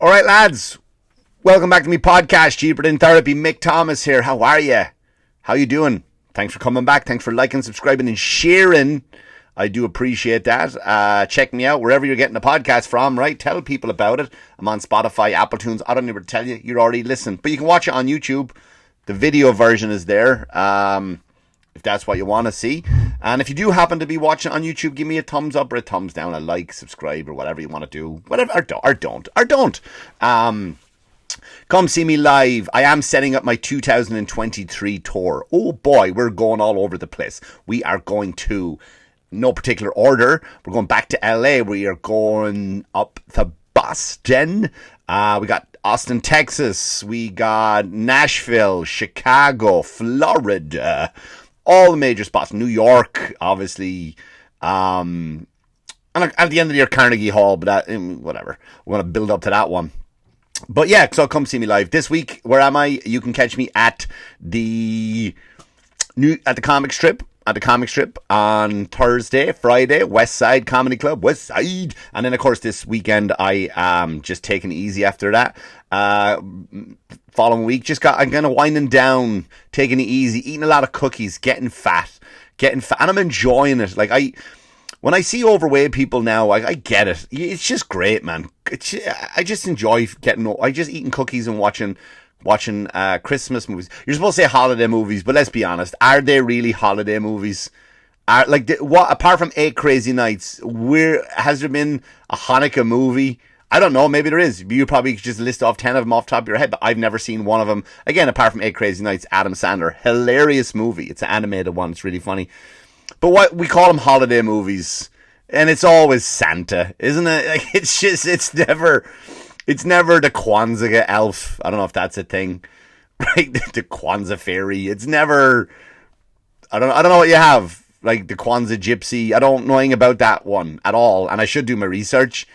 All right, lads. Welcome back to me podcast. Cheaper Than Therapy. Mick Thomas here. How are you? How you doing? Thanks for coming back. Thanks for liking, subscribing, and sharing. I do appreciate that. Check me out wherever you're getting the podcast from, right? Tell people about it. I'm on Spotify, Apple Tunes. I don't even tell you. You're already listening. But you can watch it on YouTube. The video version is there. If that's what you want to see. And if you do happen to be watching on YouTube, give me a thumbs up or a thumbs down, a like, subscribe, or whatever you want to do. Whatever, or don't. Come see me live. I am setting up my 2023 tour. Oh boy, we're going all over the place. We are going to, no particular order, we're going back to LA. We are going up to Boston. We got Austin, Texas. We got Nashville, Chicago, Florida. All the major spots. New York, obviously. And at the end of the year, Carnegie Hall, but that, whatever. We're going to build up to that one. But yeah, so come see me live. This week, where am I? You can catch me at the comic strip. At the comic strip on Thursday, Friday, West Side Comedy Club, West Side. And then, of course, this weekend, I am just taking it easy after that. Following week, I'm kind of winding down, taking it easy, eating a lot of cookies, getting fat. And I'm enjoying it. When I see overweight people now, I get it. It's just great, man. I just enjoy eating cookies and watching Christmas movies. You're supposed to say holiday movies, but let's be honest. Are they really holiday movies? Apart from 8 Crazy Nights, has there been a Hanukkah movie? I don't know. Maybe there is. You probably just list off 10 of them off the top of your head, but I've never seen one of them. Again, apart from 8 Crazy Nights, Adam Sandler. Hilarious movie. It's an animated one. It's really funny. But what we call them holiday movies, and it's always Santa, isn't it? It's never the Kwanzaa elf. I don't know if that's a thing, right? The Kwanzaa fairy. It's never. I don't know what you have, like the Kwanzaa gypsy. I don't know anything about that one at all, and I should do my research.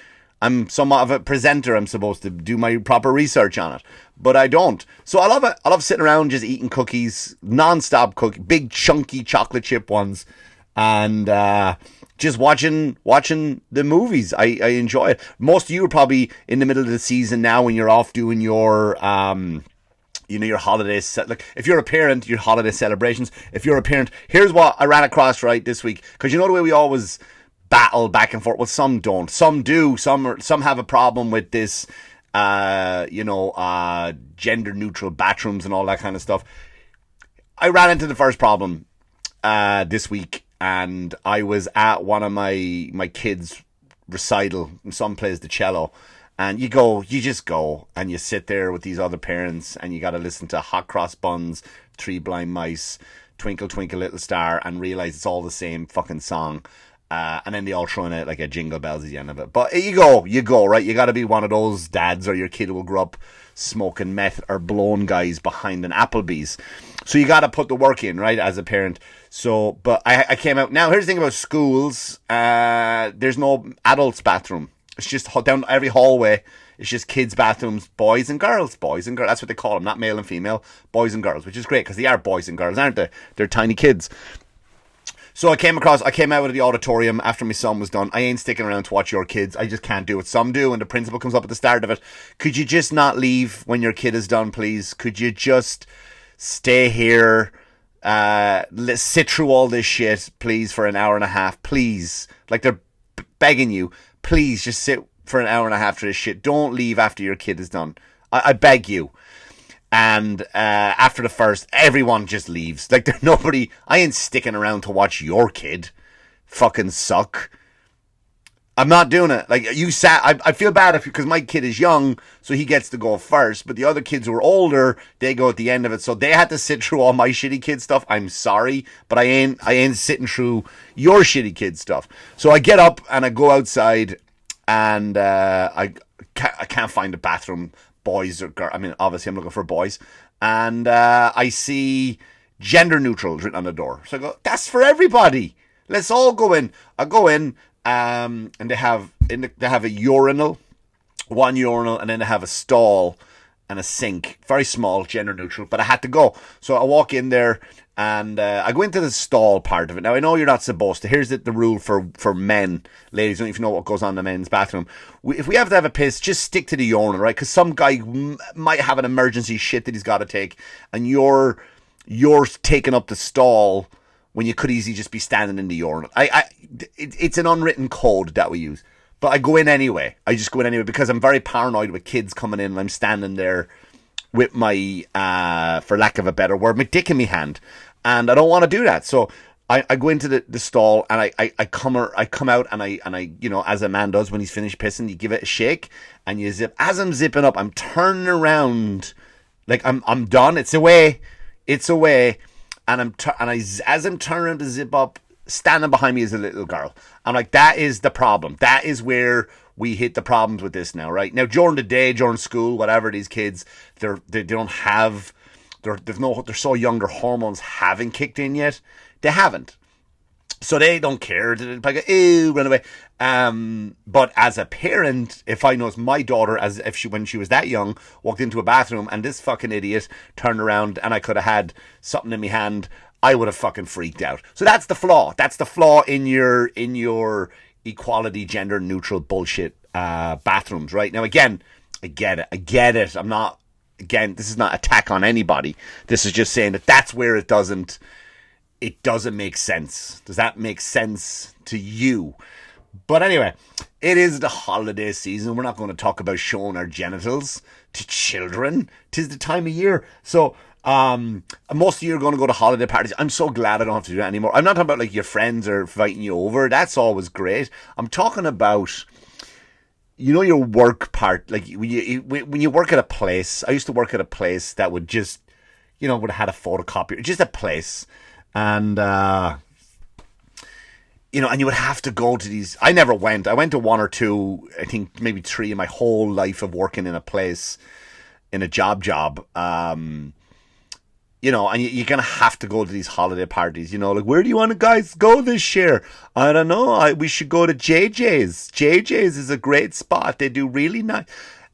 I'm somewhat of a presenter. I'm supposed to do my proper research on it, but I don't. So I love it. I love sitting around just eating cookies, non-stop cookies, big chunky chocolate chip ones, and just watching the movies. I enjoy it. Most of you are probably in the middle of the season now when you're off doing your your holidays. Like if you're a parent, your holiday celebrations. If you're a parent, here's what I ran across right this week, because you know the way we always battle back and forth. Well, some don't. Some do. Some have a problem with this. Gender neutral bathrooms and all that kind of stuff. I ran into the first problem this week, and I was at one of my kids' recital. Some plays the cello, and you just go and you sit there with these other parents, and you got to listen to Hot Cross Buns, Three Blind Mice, Twinkle Twinkle Little Star, and realize it's all the same fucking song. And then they all throw in it like a jingle bells at the end of it. But you go, right? You got to be one of those dads, or your kid will grow up smoking meth or blown guys behind an Applebee's. So you got to put the work in, right, as a parent. So, but I came out. Now, here's the thing about schools. There's no adults' bathroom. It's just down every hallway. It's just kids' bathrooms, boys and girls. That's what they call them, not male and female, boys and girls, which is great because they are boys and girls, aren't they? They're tiny kids. So I came out of the auditorium after my son was done. I ain't sticking around to watch your kids. I just can't do it. Some do, and the principal comes up at the start of it. Could you just not leave when your kid is done, please? Could you just stay here, let's sit through all this shit, please, for an hour and a half, please? Like they're begging you, please just sit for an hour and a half for this shit. Don't leave after your kid is done. I beg you. And after the first, everyone just leaves. Like there's nobody. I ain't sticking around to watch your kid fucking suck. I'm not doing it. Like you sat. I feel bad because my kid is young, so he gets to go first. But the other kids who are older, they go at the end of it. So they had to sit through all my shitty kid stuff. I'm sorry, but I ain't sitting through your shitty kid stuff. So I get up and I go outside, and I can't find a bathroom. Boys or girls. I mean, obviously I'm looking for boys, and I see gender neutral written on the door. So I go, that's for everybody. Let's all go in. I go in, and they have a urinal, one urinal, and then they have a stall and a sink. Very small, gender neutral, but I had to go. So I walk in there and I go into the stall part of it. Now, I know you're not supposed to. Here's the rule for men. Ladies, don't even know what goes on in the men's bathroom. If we have to have a piss, just stick to the urinal, right? Because some guy might have an emergency shit that he's got to take, and you're taking up the stall when you could easily just be standing in the urinal. It's an unwritten code that we use. But I go in anyway. I just go in anyway because I'm very paranoid with kids coming in and I'm standing there with my, for lack of a better word, my dick in my hand. And I don't want to do that. So I go into the stall and I come out and I, you know, as a man does when he's finished pissing, you give it a shake and you zip. As I'm zipping up, I'm turning around like I'm done. It's away. And as I'm turning to zip up, standing behind me is a little girl. I'm like, that is the problem. That is where we hit the problems with this now, right? Now, during the day, during school, whatever, these kids, they don't have, they're so young, their hormones haven't kicked in yet. They haven't. So they don't care. They like, ew, run away. But as a parent, if I noticed my daughter, when she was that young, walked into a bathroom and this fucking idiot turned around and I could have had something in my hand, I would have fucking freaked out. So that's the flaw. That's the flaw in your equality, gender neutral bullshit bathrooms, right? Now, again, I get it. I'm not, again, this is not attack on anybody. This is just saying that that's where it doesn't make sense. Does that make sense to you? But anyway, it is the holiday season. We're not going to talk about showing our genitals to children. 'Tis the time of year. So, most of you are going to go to holiday parties. I'm so glad I don't have to do that anymore. I'm not talking about like your friends are inviting you over. That's always great. I'm talking about, you know, your work part. Like when you work at a place. I used to work at a place that would just, you know, would have had a photocopier. Just a place. And, you know, and you would have to go to these. I never went. I went to one or two, I think maybe three in my whole life of working in a place, in a job. You know, and you're going to have to go to these holiday parties. You know, like, where do you want to guys go this year? I don't know. We should go to JJ's. JJ's is a great spot. They do really nice.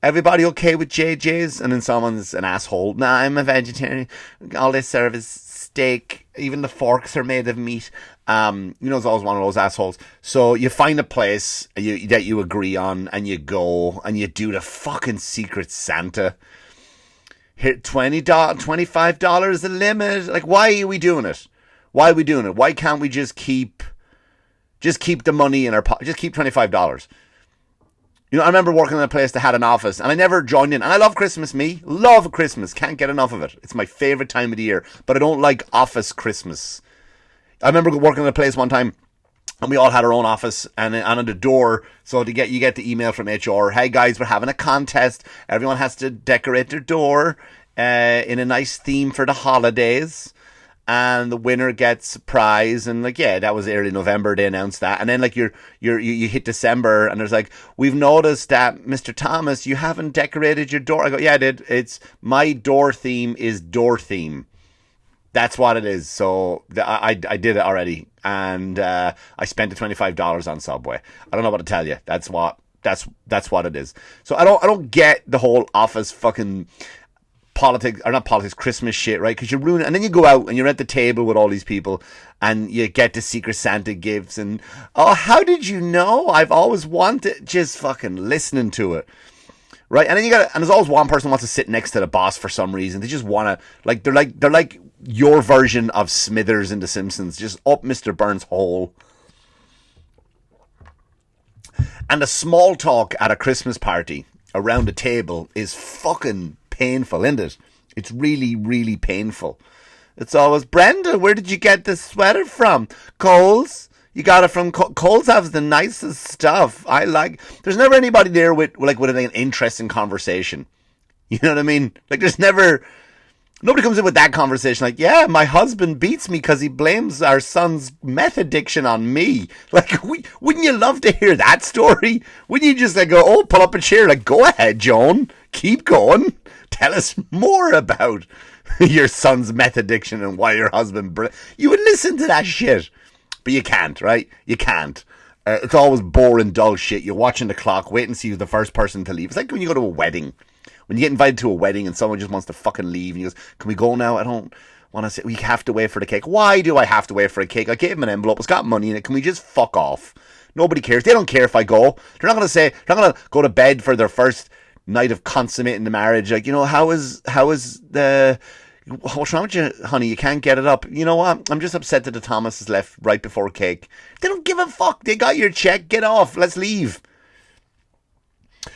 Everybody okay with JJ's? And then someone's an asshole. Nah, I'm a vegetarian. All they serve is steak. Even the forks are made of meat. You know, it's always one of those assholes. So you find a place that you agree on and you go and you do the fucking Secret Santa. Here, $20, $25 a limit. Like, why are we doing it? Why can't we just keep the money in our pocket? Just keep $25. You know, I remember working in a place that had an office, and I never joined in. And I love Christmas, love Christmas. Can't get enough of it. It's my favorite time of the year. But I don't like office Christmas. I remember working in a place one time, and we all had our own office, and on the door, so you get the email from HR, hey guys, we're having a contest. Everyone has to decorate their door in a nice theme for the holidays, and the winner gets a prize. And like, yeah, that was early November, they announced that. And then like you hit December, and there's like, we've noticed that Mr. Thomas, you haven't decorated your door. I go, yeah, I did. It's my door theme is door theme. That's what it is. So I did it already, and I spent the $25 on Subway. I don't know what to tell you. That's what it is. So I don't get the whole office fucking Christmas shit, right? Because you ruin it, and then you go out and you're at the table with all these people, and you get the Secret Santa gifts, and how did you know? I've always wanted. Just fucking listening to it. Right, and then there's always one person who wants to sit next to the boss for some reason. They just want to, they're like your version of Smithers in The Simpsons, just up Mr. Burns' hole. And the small talk at a Christmas party around a table is fucking painful, isn't it? It's really, really painful. It's always, Brenda, where did you get this sweater from? Coles? You got it from Coles. Has the nicest stuff. There's never anybody there with an interesting conversation. You know what I mean? Like, nobody comes in with that conversation. Like, yeah, my husband beats me because he blames our son's meth addiction on me. Like, wouldn't you love to hear that story? Wouldn't you just go, pull up a chair? Like, go ahead, Joan. Keep going. Tell us more about your son's meth addiction and why your husband... You would listen to that shit. But you can't, right? You can't. It's always boring, dull shit. You're watching the clock, wait and see who's the first person to leave. It's like when you go to a wedding. When you get invited to a wedding and someone just wants to fucking leave and he goes, can we go now? I don't want to say, we have to wait for the cake. Why do I have to wait for a cake? I gave him an envelope. It's got money in it. Can we just fuck off? Nobody cares. They don't care if I go. They're not going to go to bed for their first night of consummating the marriage. Like, what's wrong with you, honey? You can't get it up. You know what? I'm just upset that the Thomas is left right before cake. They don't give a fuck. They got your check. Get off. Let's leave.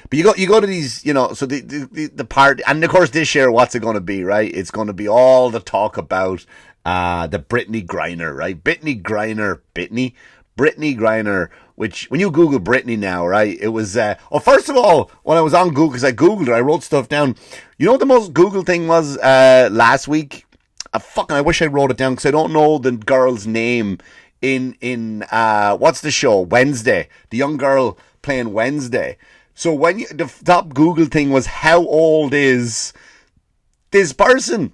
But you go to these, so the part, and of course this year, what's it going to be, right? It's going to be all the talk about the Brittney Griner, right? Brittney Griner, which when you Google Brittney now, right? It was, first of all, when I was on Google, because I Googled it, I wrote stuff down. You know what the most Googled thing was last week? I wish I wrote it down because I don't know the girl's name in what's the show? Wednesday. The young girl playing Wednesday. So the top Google thing was, how old is this person?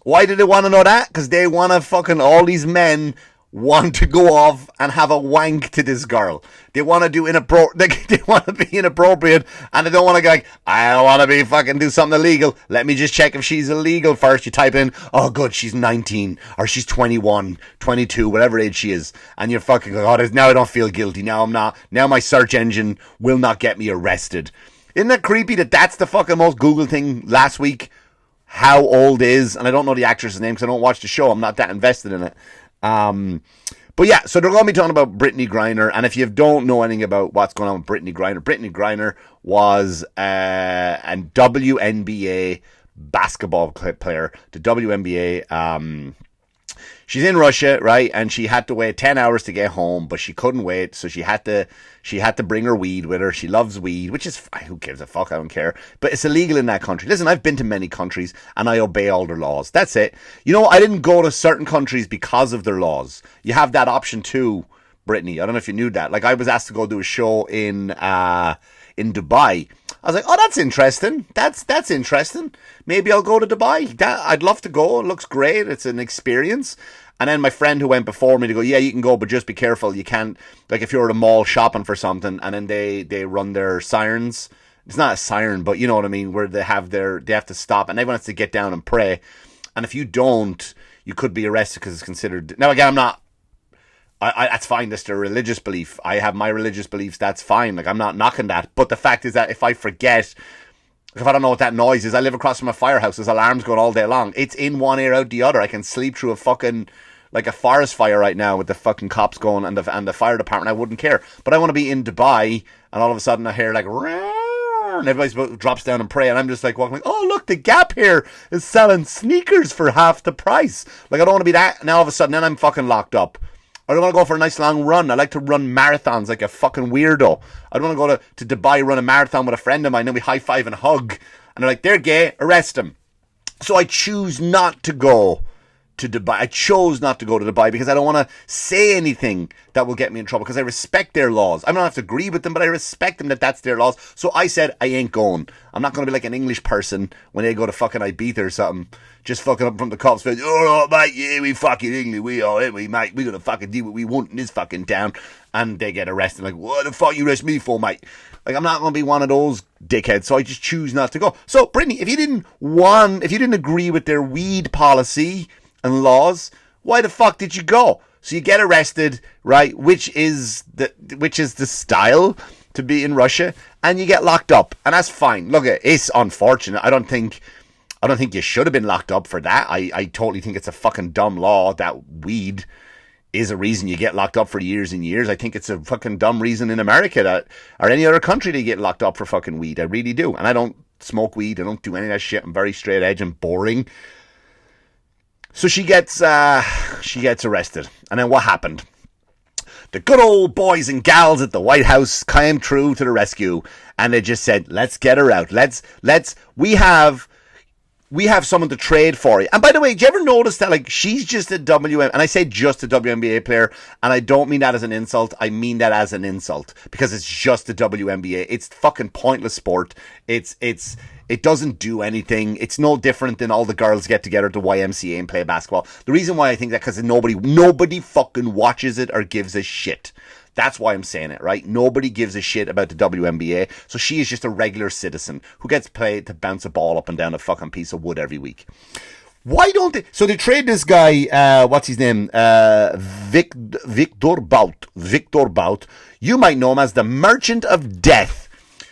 Why do they want to know that? Because they want to fucking, all these men want to go off and have a wank to this girl. They want to do they want to be inappropriate, and they don't want to go like, I don't want to be fucking do something illegal. Let me just check if she's illegal first. You type in, oh good, she's 19, or she's 21, 22, whatever age she is, and you're fucking going, oh, now I don't feel guilty. Now I'm not. Now my search engine will not get me arrested. Isn't that creepy that that's the fucking most Google thing last week? How old is, and I don't know the actress's name because I don't watch the show. I'm not that invested in it. But yeah, so they're going to be talking about Brittney Griner, and if you don't know anything about what's going on with Brittney Griner was a WNBA basketball player, the WNBA. She's in Russia, right? And she had to wait 10 hours to get home, but she couldn't wait, so she had to bring her weed with her. She loves weed, which is, who gives a fuck? I don't care. But it's illegal in that country. Listen, I've been to many countries, and I obey all their laws. That's it. I didn't go to certain countries because of their laws. You have that option too, Brittany. I don't know if you knew that. Like, I was asked to go do a show in Dubai. I was like, oh, that's interesting. That's interesting. Maybe I'll go to Dubai. I'd love to go. It looks great. It's an experience. And then my friend who went before me to go, yeah, you can go, but just be careful. You can't, like if you're at a mall shopping for something and then they run their sirens. It's not a siren, but you know what I mean, where they have to stop and everyone has to get down and pray. And if you don't, you could be arrested because it's considered. Now, again, that's fine. That's their religious belief. I have my religious beliefs. That's fine. Like, I'm not knocking that. But the fact is that if I forget, if I don't know what that noise is, I live across from a firehouse. There's alarms going all day long. It's in one ear, out the other. I can sleep through a forest fire right now with the fucking cops going and the fire department. I wouldn't care. But I want to be in Dubai and all of a sudden I hear like, and everybody drops down and pray. And I'm just like walking like, oh, look, the Gap here is selling sneakers for half the price. Like, I don't want to be that. And all of a sudden then I'm fucking locked up. I don't want to go for a nice long run. I like to run marathons like a fucking weirdo. I don't want to go to Dubai, run a marathon with a friend of mine, then we high five and hug. And they're like, they're gay, arrest them. So I choose not to go to Dubai. I chose not to go to Dubai because I don't want to say anything that will get me in trouble because I respect their laws. I don't have to agree with them, but I respect them that's their laws. So I said, I ain't going. I'm not going to be like an English person when they go to fucking Ibiza or something. Just fucking up from the cops. Oh, mate, yeah, we fucking English. We are, we mate. We gonna fucking do what we want in this fucking town. And they get arrested. Like, what the fuck you arrest me for, mate? Like, I'm not gonna be one of those dickheads. So I just choose not to go. So, Brittany, if you didn't agree with their weed policy and laws, why the fuck did you go? So you get arrested, right? Which is the style to be in Russia, and you get locked up, and that's fine. Look, it's unfortunate. I don't think you should have been locked up for that. I totally think it's a fucking dumb law that weed is a reason you get locked up for years and years. I think it's a fucking dumb reason in America or any other country to get locked up for fucking weed. I really do. And I don't smoke weed. I don't do any of that shit. I'm very straight edge and boring. So she gets arrested. And then what happened? The good old boys and gals at the White House came through to the rescue, and they just said, let's get her out. We have someone to trade for you. And by the way, do you ever notice that, like, she's just and I say just a WNBA player, and I don't mean that as an insult. I mean that as an insult because it's just a WNBA. It's fucking pointless sport. It doesn't do anything. It's no different than all the girls get together at the YMCA and play basketball. The reason why I think that because nobody fucking watches it or gives a shit. That's why I'm saying it, right? Nobody gives a shit about the WNBA, so she is just a regular citizen who gets paid to bounce a ball up and down a fucking piece of wood every week. Why don't they? So they trade this guy, what's his name? Victor Bout. Victor Bout. You might know him as the Merchant of Death.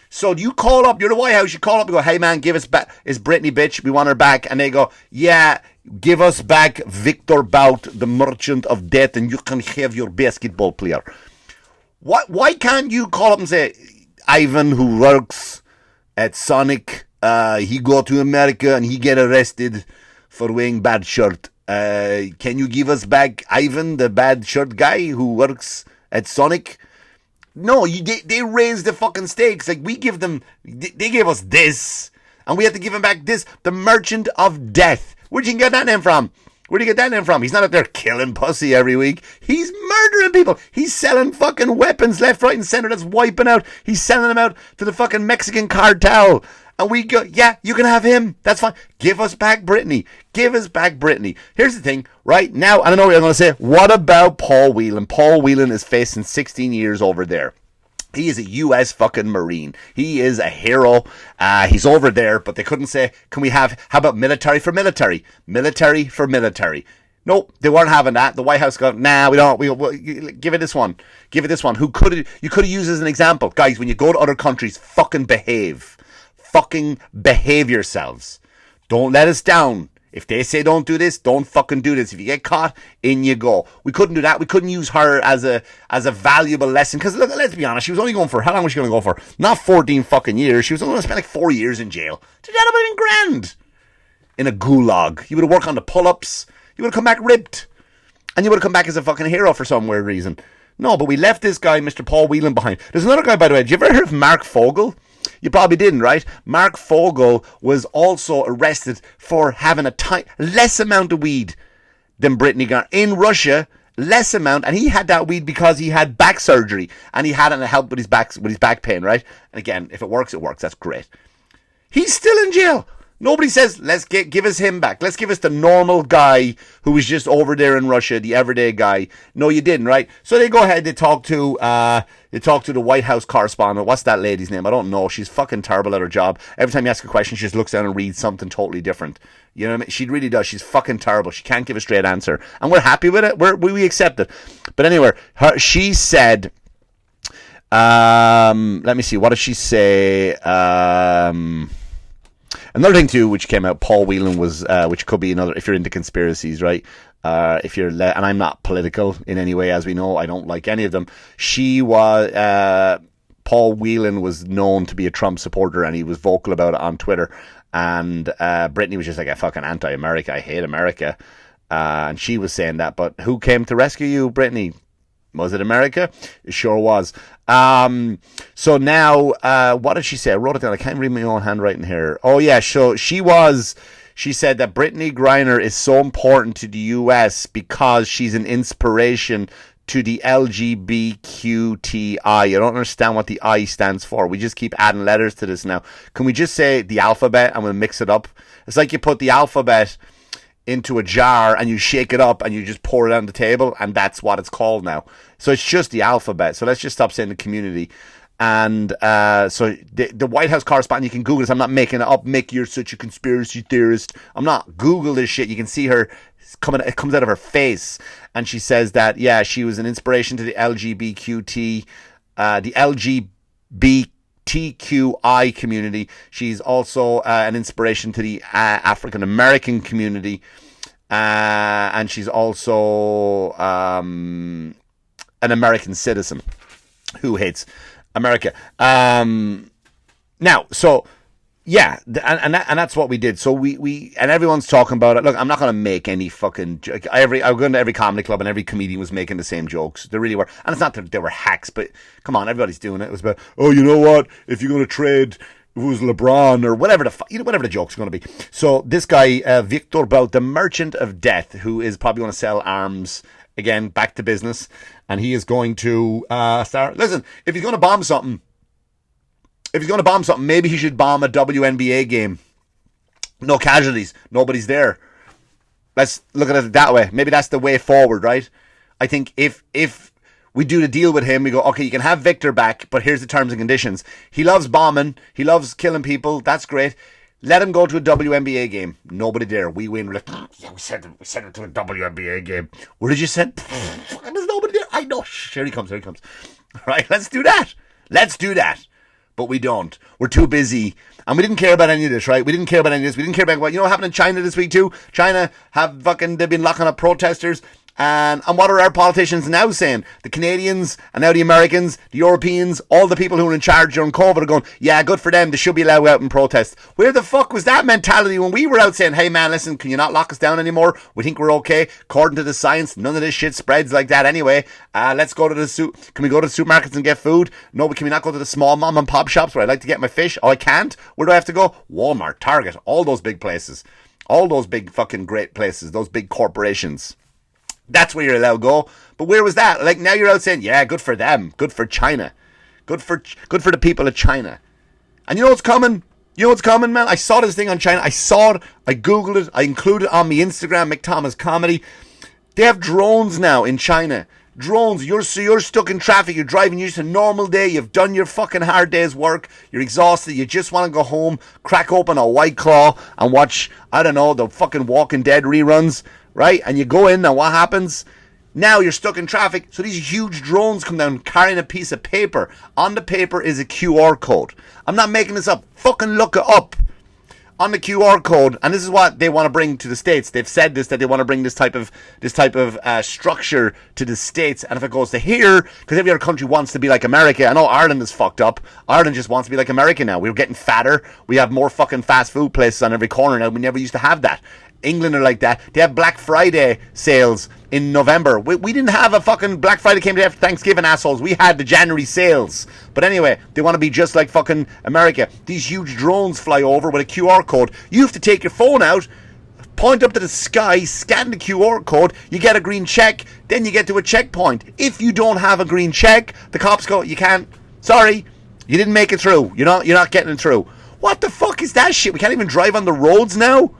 So you call up, you're the White House, you call up and go, hey man, give us back, it's Brittney bitch, we want her back. And they go, yeah, give us back Victor Bout, the Merchant of Death, and you can have your basketball player. Why can't you call up and say, Ivan, who works at Sonic, he go to America and he get arrested for wearing bad shirt. Can you give us back Ivan, the bad shirt guy who works at Sonic? No, they raised the fucking stakes. Like, we give them, they gave us this, and we have to give them back this. The Merchant of Death. Where'd you get that name from? Where'd you get that name from? He's not out there killing pussy every week. He's murdering people. He's selling fucking weapons left, right, and center that's wiping out. He's selling them out to the fucking Mexican cartel. And we go, yeah, you can have him. That's fine. Give us back Brittney. Give us back Brittney. Here's the thing, right now, and I know what you're going to say, what about Paul Whelan? Paul Whelan is facing 16 years over there. He is a U.S. fucking Marine. He is a hero. He's over there, but they couldn't say, can we have, how about military for military? Military for military. Nope, they weren't having that. The White House got, nah, we don't. We'll give it this one. Give it this one. You could have used as an example. Guys, when you go to other countries, fucking behave. Fucking behave yourselves. Don't let us down. If they say don't do this, don't fucking do this. If you get caught, in you go. We couldn't do that. We couldn't use her as a valuable lesson. Because look, let's be honest, she was only going for, how long was she going to go for? Not 14 fucking years. She was only going to spend like 4 years in jail. That would have been grand. In a gulag. You would have worked on the pull-ups. You would have come back ripped. And you would have come back as a fucking hero for some weird reason. No, but we left this guy, Mr. Paul Whelan, behind. There's another guy, by the way. Did you ever hear of Mark Fogel? You probably didn't, right? Mark Fogel was also arrested for having a less amount of weed than Brittney Griner. In Russia, less amount, and he had that weed because he had back surgery, and he had it to help with his back pain, right? And again, if it works, it works. That's great. He's still in jail. Nobody says, give us him back. Let's give us the normal guy who was just over there in Russia, the everyday guy. No, you didn't, right? So they go ahead, they talk to the White House correspondent. What's that lady's name? I don't know. She's fucking terrible at her job. Every time you ask a question, she just looks down and reads something totally different. You know what I mean? She really does. She's fucking terrible. She can't give a straight answer. And we're happy with it. We accept it. But anyway, she said, let me see. What did she say? Another thing too, which came out, Paul Whelan was, which could be another, if you're into conspiracies, right? If you're, and I'm not political in any way, as we know, I don't like any of them. Paul Whelan was known to be a Trump supporter, and he was vocal about it on Twitter. And Brittney was just like, a fucking anti-America, I hate America. And she was saying that, but who came to rescue you, Brittney? Was it America? It sure was. So now, what did she say? I wrote it down. I can't read my own handwriting here. Oh yeah, so she said that Brittney Griner is so important to the US because she's an inspiration to the LGBTQI. You don't understand what the I stands for. We just keep adding letters to this now. Can we just say the alphabet and we'll mix it up? It's like you put the alphabet into a jar and you shake it up and you just pour it on the table, and that's what it's called now. So it's just the alphabet. So let's just stop saying the community. And so the White House correspondent, you can Google this. I'm not making it up. Mick, you're such a conspiracy theorist. I'm not. Google this shit. You can see her it comes out of her face. And she says that, yeah, she was an inspiration to the LGBTQI community. She's also an inspiration to the African American community, and she's also an American citizen who hates America. Now, so yeah, and that's what we did. So we and everyone's talking about it. Look, I'm not going to make any fucking. I go into every comedy club and every comedian was making the same jokes. They really were, and it's not that they were hacks, but come on, everybody's doing it. It was about, oh, you know what? If you're going to trade, if it was LeBron or whatever whatever the joke's going to be. So this guy, Victor Bout, the Merchant of Death, who is probably going to sell arms again, back to business, and he is going to start. Listen, if he's going to bomb something. Maybe he should bomb a WNBA game. No casualties. Nobody's there. Let's look at it that way. Maybe that's the way forward, right? I think if we do the deal with him. We go, okay, you can have Victor back, but here's the terms and conditions. He loves bombing. He loves killing people. That's great. Let him go to a WNBA game. Nobody there. We win. We're like, yeah, we sent him to a WNBA game. Where did you send? There's nobody there. I know. Here he comes. Right, let's do that. But we don't. We're too busy. And we didn't care about any of this, right? We didn't care about what, you know what happened in China this week too? China they've been locking up protesters. And what are our politicians now saying? The Canadians and now the Americans, the Europeans, all the people who are in charge during COVID are going, yeah, good for them. They should be allowed out and protest. Where the fuck was that mentality when we were out saying, hey man, listen, can you not lock us down anymore? We think we're okay. According to the science, none of this shit spreads like that anyway. Let's go to can we go to the supermarkets and get food? No, but can we not go to the small mom and pop shops where I like to get my fish? Oh, I can't? Where do I have to go? Walmart, Target, all those big places. All those big fucking great places. Those big corporations. That's where you're allowed to go. But where was that? Like, now you're out saying, yeah, good for them. Good for China. Good for the people of China. And you know what's coming? Man? I saw this thing on China. I saw it. I Googled it. I included it on my Instagram, Mick Thomas Comedy. They have drones now in China. Drones. You're stuck in traffic. You're driving. You're just a normal day. You've done your fucking hard day's work. You're exhausted. You just want to go home, crack open a White Claw and watch, I don't know, the fucking Walking Dead reruns. Right? And you go in, and what happens? Now you're stuck in traffic, so these huge drones come down carrying a piece of paper. On the paper is a QR code. I'm not making this up. Fucking look it up. On the QR code, and this is what they want to bring to the States. They've said this, that they want to bring this type of structure to the States. And if it goes to here, because every other country wants to be like America. I know Ireland is fucked up. Ireland just wants to be like America now. We're getting fatter. We have more fucking fast food places on every corner now. We never used to have that. England are like that. They have Black Friday sales in November. We didn't have a fucking Black Friday came after Thanksgiving, assholes. We had the January sales. But anyway, they want to be just like fucking America. These huge drones fly over with a QR code. You have to take your phone out, point up to the sky, scan the QR code, you get a green check, then you get to a checkpoint. If you don't have a green check, the cops go, you can't, sorry, you didn't make it through. You're not getting it through. What the fuck is that shit? We can't even drive on the roads now?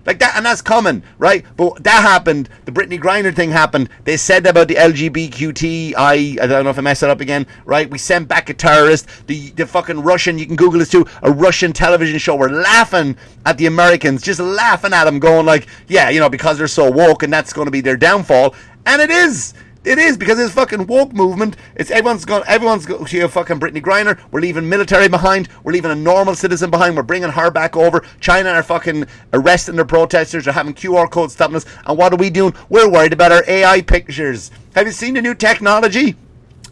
Like that, and that's coming, right? But that happened. The Brittney Griner thing happened. They said about the LGBTQI. I don't know if I messed it up again, right? We sent back a terrorist. The fucking Russian, you can Google this too, a Russian television show. We're laughing at the Americans, just laughing at them, going like, yeah, you know, because they're so woke and that's going to be their downfall. And it is. It is, because this fucking woke movement, it's everyone's going to fucking Brittney Griner. We're leaving military behind. We're leaving a normal citizen behind. We're bringing her back over. China are fucking arresting their protesters. They're having QR codes stopping us. And what are we doing? We're worried about our AI pictures. Have you seen the new technology?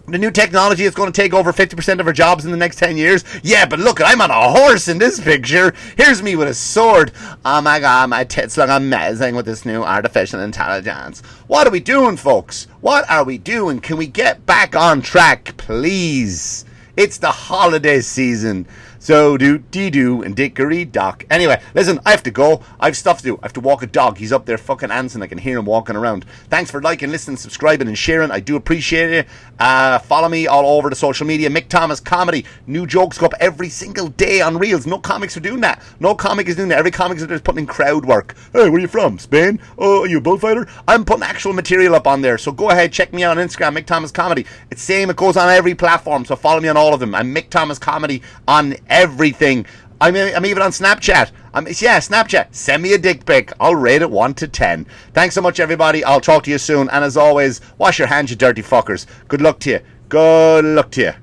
The new technology is going to take over 50% of our jobs in the next 10 years. Yeah, but look, I'm on a horse in this picture. Here's me with a sword. Oh my god, my tits look amazing with this new artificial intelligence. What are we doing, folks? What are we doing? Can we get back on track, please? It's the holiday season. So do and dickory dock. Anyway, listen, I have to go. I have stuff to do. I have to walk a dog. He's up there fucking answering. I can hear him walking around. Thanks for liking, listening, subscribing, and sharing. I do appreciate it. Follow me all over the social media. Mick Thomas Comedy. New jokes go up every single day on Reels. No comics are doing that. No comic is doing that. Every comic is just putting in crowd work. Hey, where are you from? Spain? Oh, are you a bullfighter? I'm putting actual material up on there. So go ahead, check me out on Instagram, Mick Thomas Comedy. It's same. It goes on every platform. So follow me on all of them. I'm Mick Thomas Comedy on everything. I'm even on Snapchat. Snapchat. Send me a dick pic. I'll rate it 1 to 10. Thanks so much, everybody. I'll talk to you soon. And as always, wash your hands, you dirty fuckers. Good luck to you. Good luck to you.